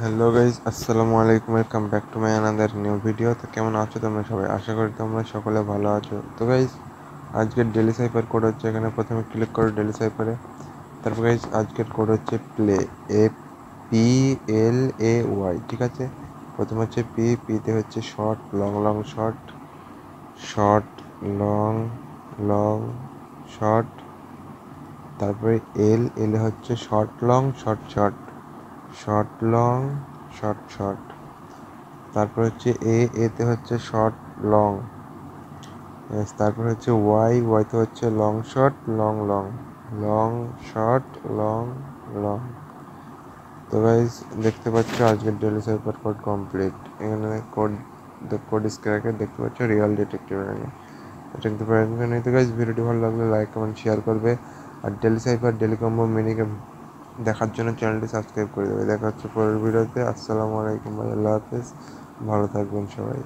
Hello guys, আসসালামু আলাইকুম। Welcome back to my another new video. তো কেমন আছো তোমরা সবাই? আশা করি তোমরা সকলে ভালো আছো। তো গাইজ, আজকের ডেলি সাইফার কোড হচ্ছে, এখানে প্রথমে ক্লিক করো ডেলি সাইফারে। তারপর গাইজ আজকের কোড হচ্ছে প্লে, PLAY, ঠিক আছে। প্রথমে হচ্ছে পিতে হচ্ছে short, long long short, short long long short. তারপরে এলে হচ্ছে short long short short, short long short short. তারপর হচ্ছে এতে হচ্ছে শর্ট লং। তারপর হচ্ছে ওয়াইতে হচ্ছে long short long long, long short long long. তো গাইজ দেখতে পাচ্ছ আজকের ডেলি সাইফার কোড কমপ্লিট। এখানে কোড স্ক্র্যাকে দেখতে পাচ্ছ রিয়েল ডিটেকটিভ দেখতে পারেন। তো গাইজ ভিডিওটি ভালো লাগলে লাইক কমেন্ট শেয়ার করবে। আর ডেলি সাইফার ডেলি কম্বো মিনিকে দেখার জন্য চ্যানেলটি সাবস্ক্রাইব করে দেবে। দেখা হচ্ছে পরের ভিডিওতে। আসসালামু আলাইকুম ভাই, আল্লাহ হাফেজ, ভালো থাকবেন সবাই।